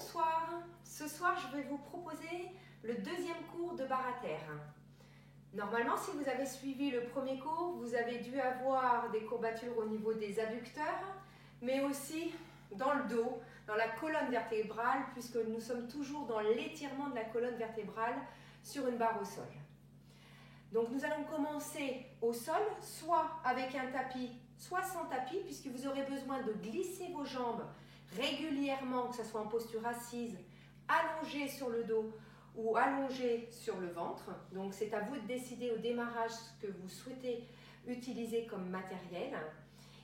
Bonsoir, ce soir je vais vous proposer le deuxième cours de barre à terre. Normalement, si vous avez suivi le premier cours, vous avez dû avoir des courbatures au niveau des adducteurs, mais aussi dans le dos, dans la colonne vertébrale, puisque nous sommes toujours dans l'étirement de la colonne vertébrale sur une barre au sol. Donc nous allons commencer au sol, soit avec un tapis, soit sans tapis, puisque vous aurez besoin de glisser vos jambes régulièrement, que ce soit en posture assise, allongée sur le dos ou allongée sur le ventre. Donc c'est à vous de décider au démarrage ce que vous souhaitez utiliser comme matériel.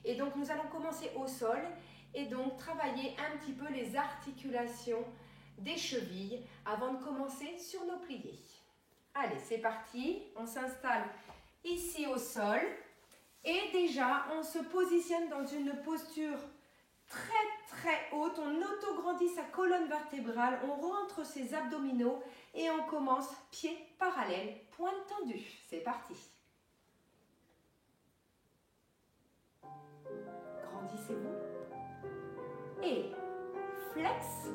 Et donc nous allons commencer au sol et donc travailler un petit peu les articulations des chevilles avant de commencer sur nos pliés. Allez, c'est parti, on s'installe ici au sol et déjà on se positionne dans une posture très haute, on autograndit sa colonne vertébrale, on rentre ses abdominaux et on commence pieds parallèles, pointe tendue. C'est parti. Grandissez-vous et flex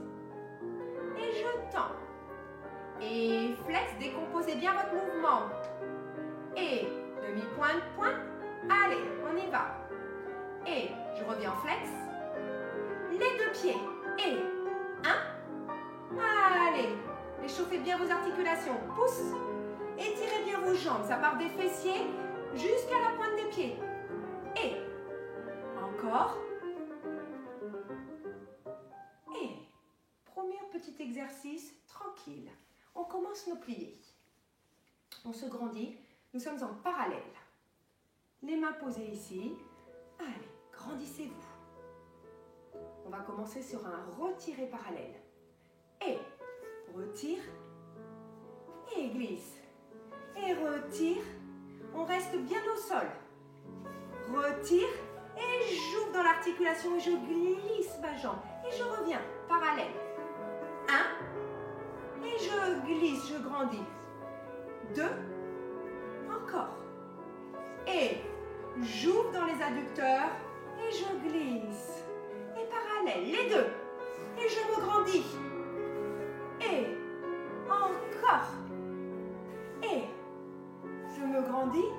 et je tends. Et flex, décomposez bien votre mouvement. Et demi-pointe, pointe. Allez, on y va. Et je reviens en flex. Les deux pieds. Et un. Allez, échauffez bien vos articulations. Pousse. Étirez bien vos jambes. Ça part des fessiers jusqu'à la pointe des pieds. Et encore. Et premier petit exercice tranquille. On commence nos pliés. On se grandit. Nous sommes en parallèle. Les mains posées ici. Allez, grandissez-vous. On va commencer sur un retiré parallèle. Et retire. Et glisse. Et retire. On reste bien au sol. Retire. Et j'ouvre dans l'articulation et je glisse ma jambe. Et je reviens parallèle. 1. Et je glisse, je grandis. 2. Encore. Et j'ouvre dans les adducteurs et je glisse. Et parallèle, les deux. Et je me grandis. Et encore. Et je me grandis.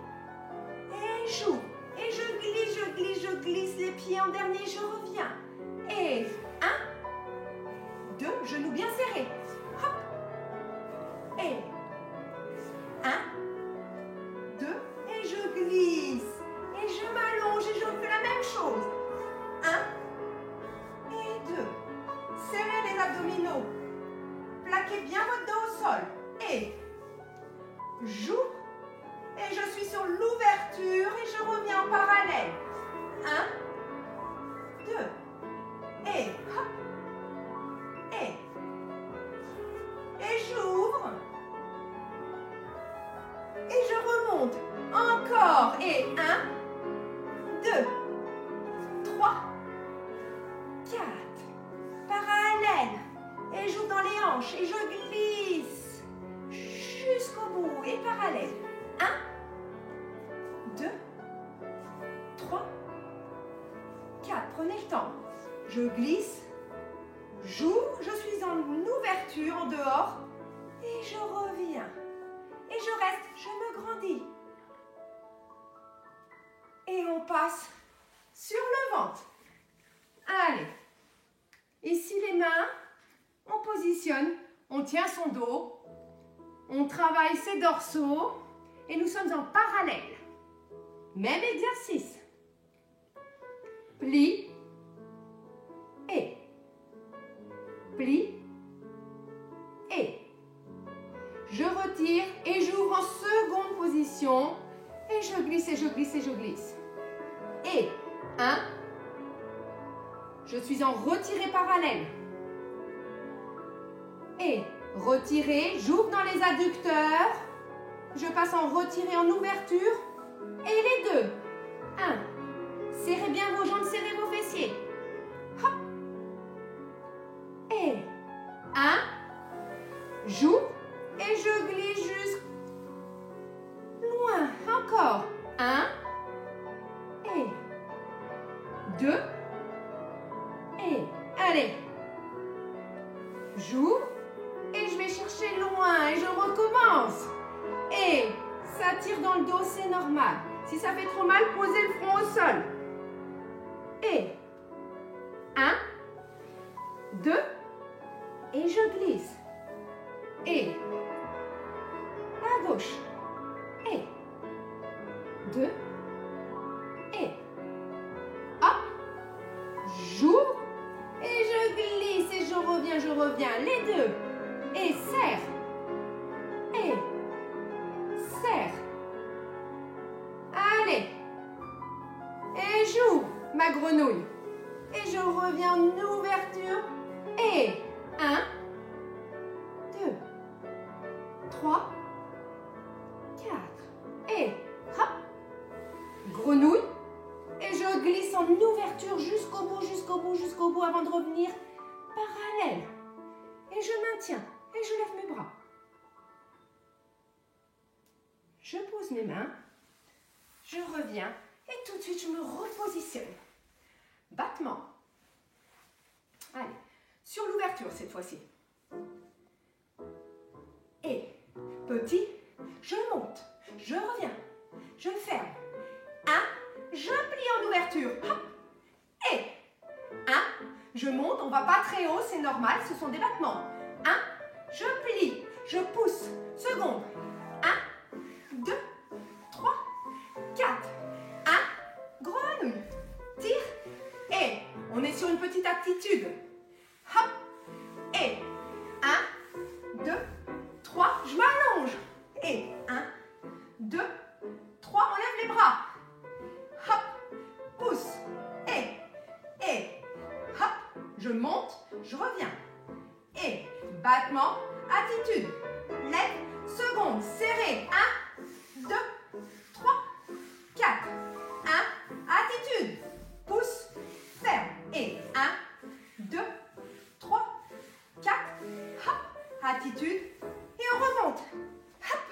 Et j'ouvre. Et je glisse les pieds en dernier, je reviens. Et 1, 2, genoux bien serrés. Hop. Et 1, 2, et je glisse. Et je m'allonge et je fais la même chose. 1 et 2. Serrez les abdominaux. Plaquez bien votre dos au sol. Et j'ouvre. Et je suis sur l'ouverture et je reviens en parallèle. 1, 2. Et hop. Et j'ouvre. Et je remonte. Encore. Et 1, 2, 3, 4. Parallèle. Et j'ouvre dans les hanches. Et je glisse. Jusqu'au bout. Et parallèle. 1, 2, 3, 4. Prenez le temps. Je glisse. J'ouvre. Je suis en ouverture en dehors. Et je reviens. Et je reste. Je me grandis. Et on passe sur le ventre. Allez. Ici les mains. On positionne. On tient son dos. On travaille ses dorsaux. Et nous sommes en parallèle. Même exercice. Plie. Et. Plie. Et. Je retire et j'ouvre en seconde position. Et je glisse et je glisse et je glisse. Et 1. Je suis en retiré parallèle. Et retiré, j'ouvre dans les adducteurs. Je passe en retiré en ouverture. Et les deux. 1. Serrez bien vos jambes, serrez vos fessiers. Hop. Et 1. J'ouvre et je glisse jusqu'à loin. Encore. 1. Et 2. Et allez. J'ouvre et je vais chercher loin et je recommence. Et ça tire dans le dos, c'est normal. Si ça fait trop mal, posez le front au sol. Et 1, 2, et je glisse. Et à gauche. Et 2, et hop, j'ouvre et je glisse et je reviens, les deux. Et serre. Et serre. Allez. Et j'ouvre ma grenouille. Et je reviens en ouverture. Et 1, 2, 3, 4. Et hop. Grenouille. Et je glisse en ouverture jusqu'au bout avant de revenir parallèle. Et je maintiens. Et je lève mes bras. Je pose mes mains. Je reviens. Et tout de suite, je me repositionne. Battement. Allez, sur l'ouverture cette fois-ci. Et petit, je monte. Je reviens. Je ferme. 1, je plie en ouverture. Hop. Et 1, je monte. On ne va pas très haut, c'est normal, ce sont des battements. 1, je plie. Je pousse. Seconde. 1, 2, 3, 4. 1, grenouille. Tire. Et on est sur une petite aptitude. Hop. Et 1, 2, 3. Je m'allonge. Et 1, 2, 3. On lève les bras. Hop. Pousse. Et hop. Je monte. Je reviens. Et battement. Attitude. Lève. Seconde. Serré. 1, 2, 3, 4. 1. Attitude. Pousse. Ferme. Et 1, 2, 3, 4. Hop. Attitude. Et on remonte. Hop.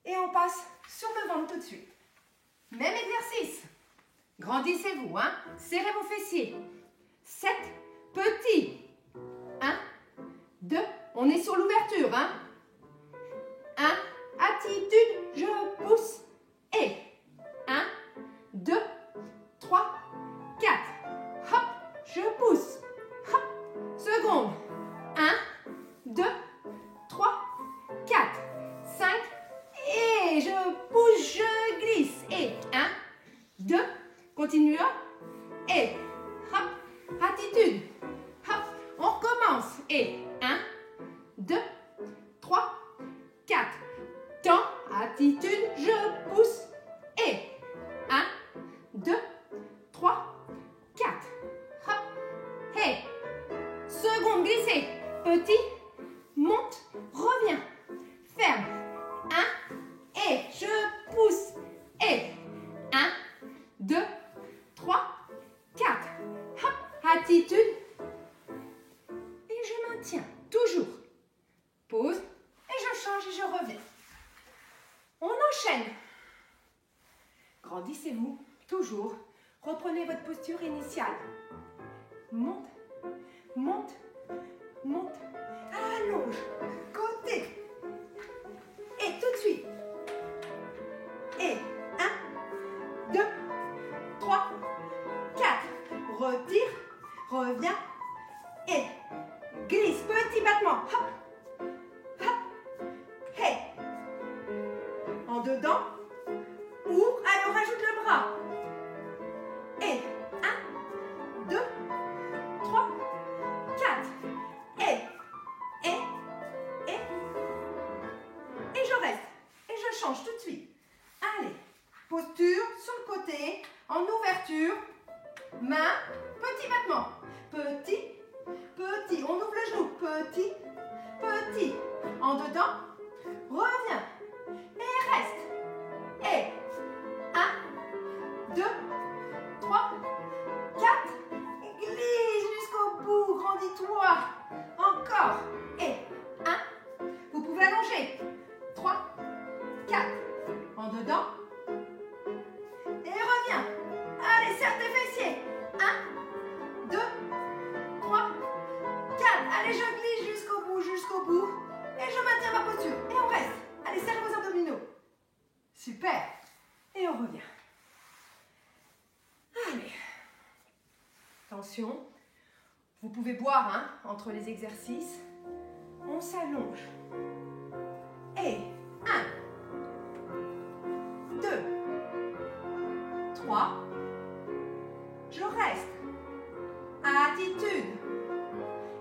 Et on passe sur le ventre tout de suite. Même exercice. Grandissez-vous, hein. Serrez vos fessiers. 7 petits. 1, 2. On est sur l'ouverture, hein. 1. Attitude. Je pousse. Et 1, 2, 3, 4. Hop. Je pousse. Hop. Seconde. 1, 2, 3, 4, 5. Et je pousse, je glisse. Et 1, 2. Continue. Et hop. Attitude. Hop. On recommence. Et 1, 2, 3, 4. Temps. Attitude. Je pousse. Et 1, 2, 3, 4. Hop. Et seconde glissée. Petit. Monte. Reviens. Ferme. 1. Et je pousse. Et 1, 2, 3, 4. Hop. Attitude. Et je maintiens. Toujours. Pause. Et je change et je reviens. On enchaîne. Grandissez-vous. Toujours. Reprenez votre posture initiale. Monte. Monte. Monte. Allonge. Côté. Et tout de suite. Et 1, 2, 3, 4. Retire. Reviens. Et glisse. Petit battement. Hop. Hop. Hey. En dedans. Ouvre. Allez, on rajoute le bras. Et 1, 2, 3, 4. Et je reste. Et je change tout de suite. Allez. Posture sur le côté. En ouverture. Main. Petit battement. Petit. Petit. On ouvre le genou. Petit. Petit. En dedans. Reviens. Et reste. Et 1, 2, 3, 4. Glisse jusqu'au bout. Grandis-toi. Encore. Et 1. Vous pouvez allonger. 3, 4. En dedans. Et reviens. Allez, serre tes fessiers. 1, 2, 3, 4. Allez. Allez, je glisse jusqu'au bout. Et je maintiens ma posture. Et on reste. Allez, serrez vos abdominaux. Super. Et on revient. Allez. Attention. Vous pouvez boire hein, entre les exercices. On s'allonge. Et 1, 2, 3. Je reste. Attitude.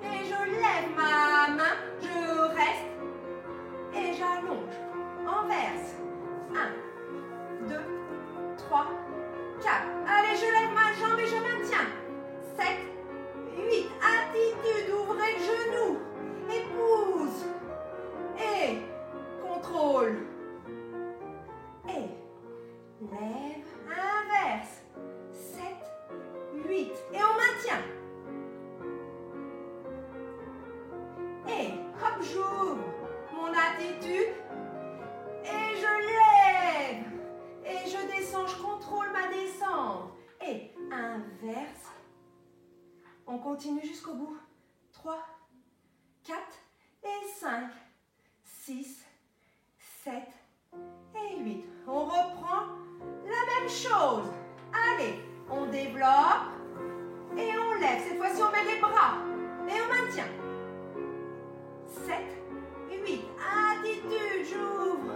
Et je lève ma main. Je reste. Et j'allonge. On verse. 1, 2, 3, 4. Allez, je lève ma jambe et je maintiens. 7, 8. Attitude. Ouvrez le genou. Et pousse. Et contrôle. Et lève. Inverse. 7, 8. Et on maintient. Et hop, j'ouvre mon attitude. Et je lève. Et je descends. Je contrôle ma descente. Et inverse. On continue jusqu'au bout. 3, 4 et 5, 6, 7 et 8. On reprend la même chose. Allez, on développe et on lève. Cette fois-ci, on met les bras et on maintient. 7, 8. Attitude, j'ouvre.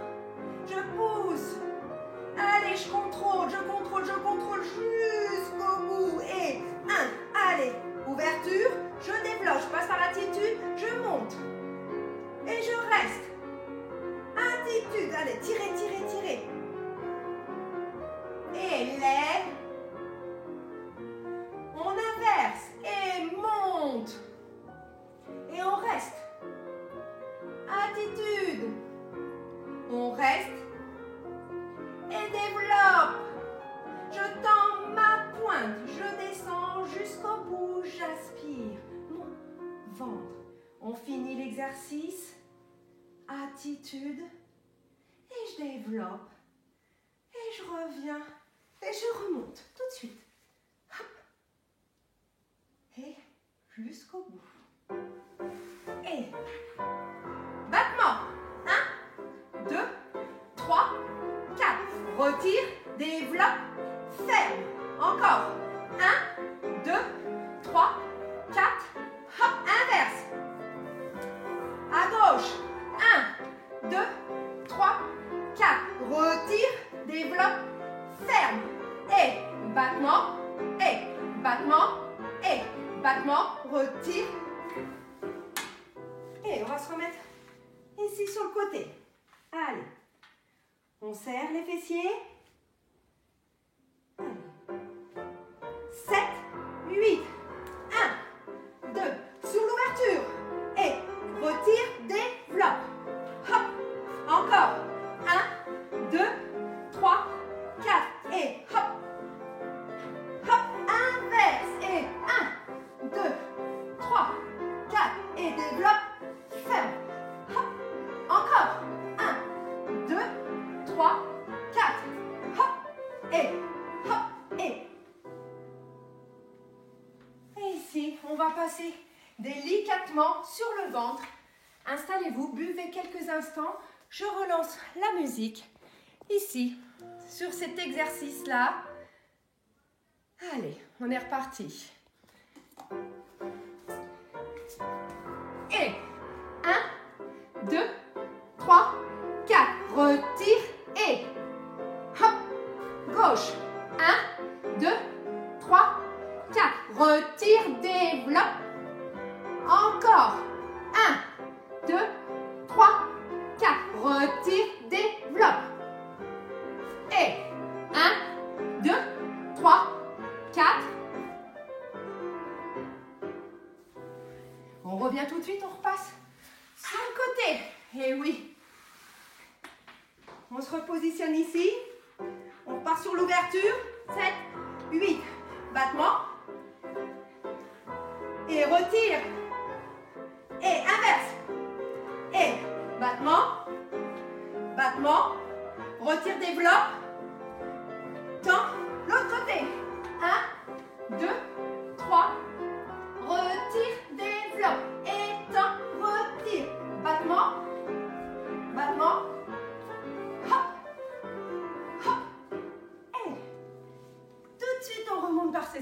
Je pousse. Allez, je contrôle jusqu'au bout. Et 1, allez, ouverture, je développe, je passe par l'attitude, je monte. Et je reste. Attitude, allez, tirez. Et lève. On inverse et monte. Et on reste. Attitude. On reste. Et développe. Je tends ma pointe. Je descends jusqu'au bout. J'aspire mon ventre. On finit l'exercice. Attitude. Et je développe. Et je reviens. Et je remonte tout de suite. Hop. Et jusqu'au bout. Et battement. 1, 2, 3, 4. Retire, développe, ferme. Encore. 1, 2, 3, 4. Hop, inverse. À gauche. 1, 2, 3, 4. Retire, développe, ferme. Et battement, et battement, et battement. Retire. Et on va se remettre ici sur le côté. Allez. On serre les fessiers. Allez. 7, 8. 1, 2. Sur l'ouverture. Et retire, développe. Hop. Encore. 1, 2, 3, 4. Et hop. Hop. Inverse. Et 1, 2, 3, 4. Et développe. Ferme. Hop. Encore. 1, 2, 3, 4. Hop. Et hop. Et ici, on va passer délicatement sur le ventre. Installez-vous, buvez quelques instants. Je relance la musique. Ici, sur cet exercice-là. Allez, on est reparti. Et 1, 2, 3, 4. Retire et hop. Gauche. 1, 2, 3, 4. Retire, développe. Encore. 1, 2, 3, 4. Retire, développe. Et 1, 2, 3, 4. On revient tout de suite, on repasse sur le côté. Et oui. On se repositionne ici. On repart sur l'ouverture. 7, 8. Battement. Et retire. Et inverse. Et battement. Battement. Retire, développe. Tends. L'autre côté. 1, 2, 3. Retire, développe. Et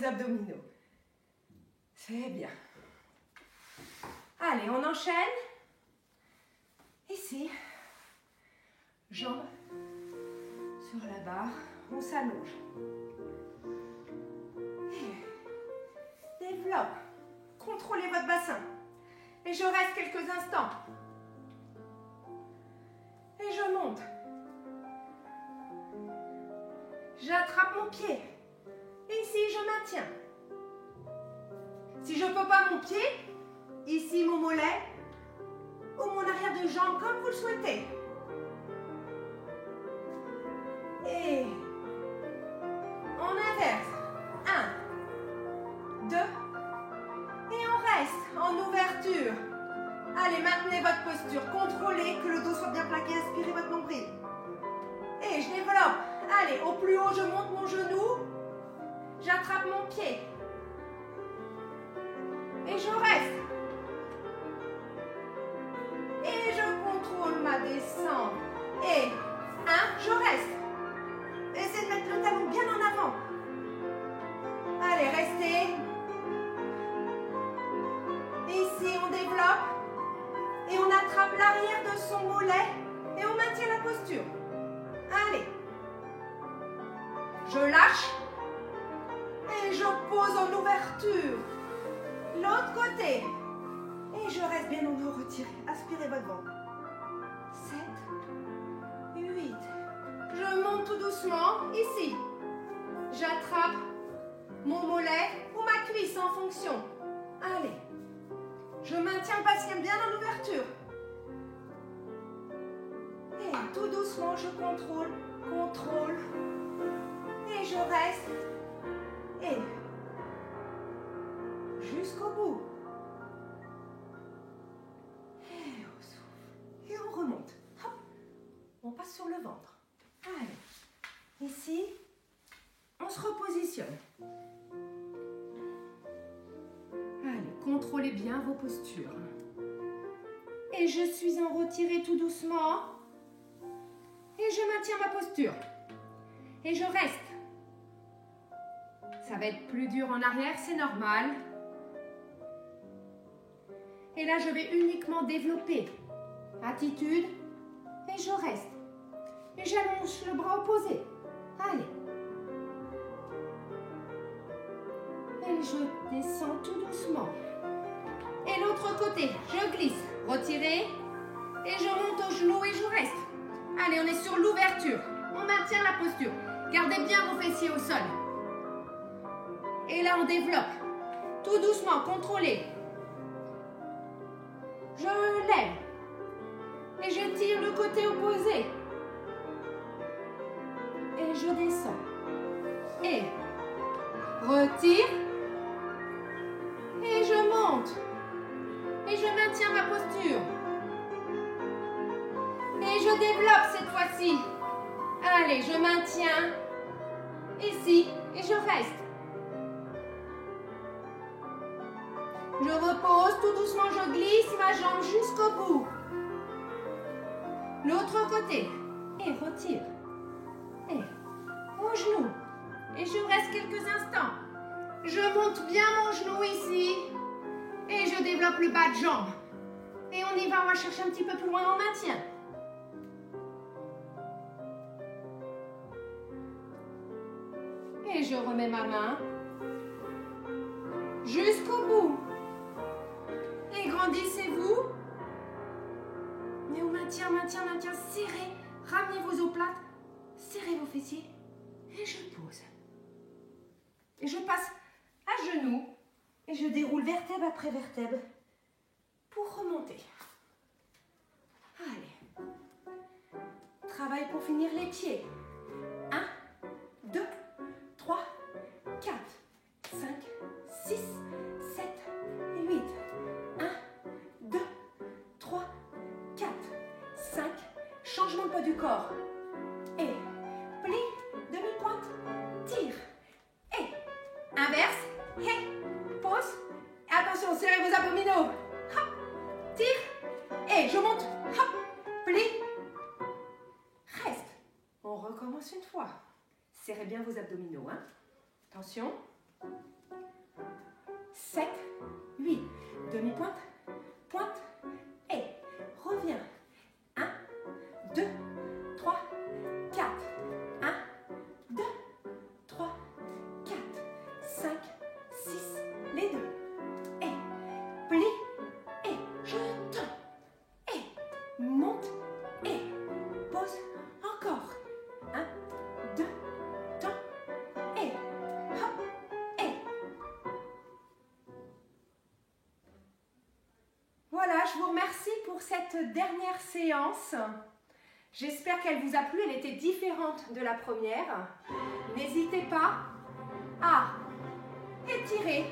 abdominaux. C'est bien. Allez, on enchaîne. Ici, jambes sur la barre, on s'allonge. Développe. Contrôlez votre bassin. Et je reste quelques instants. Et je monte. J'attrape mon pied. Et ici, je maintiens. Si je ne peux pas mon pied, ici mon mollet ou mon arrière de jambe, comme vous le souhaitez. Et on inverse. 1, 2. Et on reste en ouverture. Allez, maintenez votre posture. Contrôlez que le dos soit bien plaqué. Inspirez votre nombril. Et je développe. Allez, au plus haut, je monte mon genou. J'attrape mon pied. Et je reste. Et je contrôle ma descente. Et 1, je reste. Essayez de mettre le talon bien en avant. Allez, restez. Ici, on développe. Et on attrape l'arrière de son mollet. Et on maintient la posture. Allez. Je lâche. Et je pose en ouverture. L'autre côté. Et je reste bien en haut, retiré. Aspirez votre ventre. 7, 8. Je monte tout doucement. Ici. J'attrape mon mollet ou ma cuisse en fonction. Allez. Je maintiens le patient bien en ouverture. Et tout doucement, je contrôle. Et je reste. Et jusqu'au bout. Et au souffle. Et on remonte. Hop. On passe sur le ventre. Allez. Ici, on se repositionne. Allez, contrôlez bien vos postures. Et je suis en retiré tout doucement. Et je maintiens ma posture. Et je reste. Ça va être plus dur en arrière, c'est normal. Et là, je vais uniquement développer. Attitude. Et je reste. Et j'allonge le bras opposé. Allez. Et je descends tout doucement. Et l'autre côté, je glisse. Retirez. Et je monte au genou et je reste. Allez, on est sur l'ouverture. On maintient la posture. Gardez bien vos fessiers au sol. Et là, on développe. Tout doucement, contrôlez. Je lève. Et je tire le côté opposé. Et je descends. Et retire. Et je monte. Et je maintiens ma posture. Et je développe cette fois-ci. Allez, je maintiens. Ici. Et je reste. Je repose, tout doucement, je glisse ma jambe jusqu'au bout. L'autre côté. Et retire. Et au genou. Et je reste quelques instants. Je monte bien mon genou ici. Et je développe le bas de jambe. Et on y va, on va chercher un petit peu plus loin, on maintient. Et je remets ma main jusqu'au bout. Et grandissez-vous. Et on maintient. Serrez. Ramenez vos os plates. Serrez vos fessiers. Et je pose. Et je passe à genoux. Et je déroule vertèbre après vertèbre pour remonter. Allez. Travail pour finir les pieds. 1, 2, 3, 4, 5, 6, 7 et 8. 1, 2, 3, 4, 5. Changement de poids du corps. Et plie, demi-pointe, tire. Et inverse. Et pause. Attention, serrez vos abdominaux. Hop, tire. Et je monte. Hop, plie. Reste. On recommence une fois. Serrez bien vos abdominaux. Hein. Attention. 7, 8. Demi-pointe, pointe et reviens. 1, 2, 3, 4. 1, 2, 3, 4, 5, 6. Les deux. Et plie et je tends. Et monte et pose encore. 1, 2, tends et hop et. Voilà, je vous remercie pour cette dernière séance. J'espère qu'elle vous a plu, elle était différente de la première. N'hésitez pas à étirer,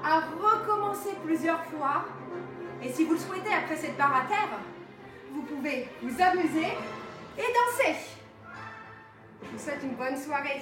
à recommencer plusieurs fois. Et si vous le souhaitez, après cette barre à terre, vous pouvez vous amuser et danser. Je vous souhaite une bonne soirée.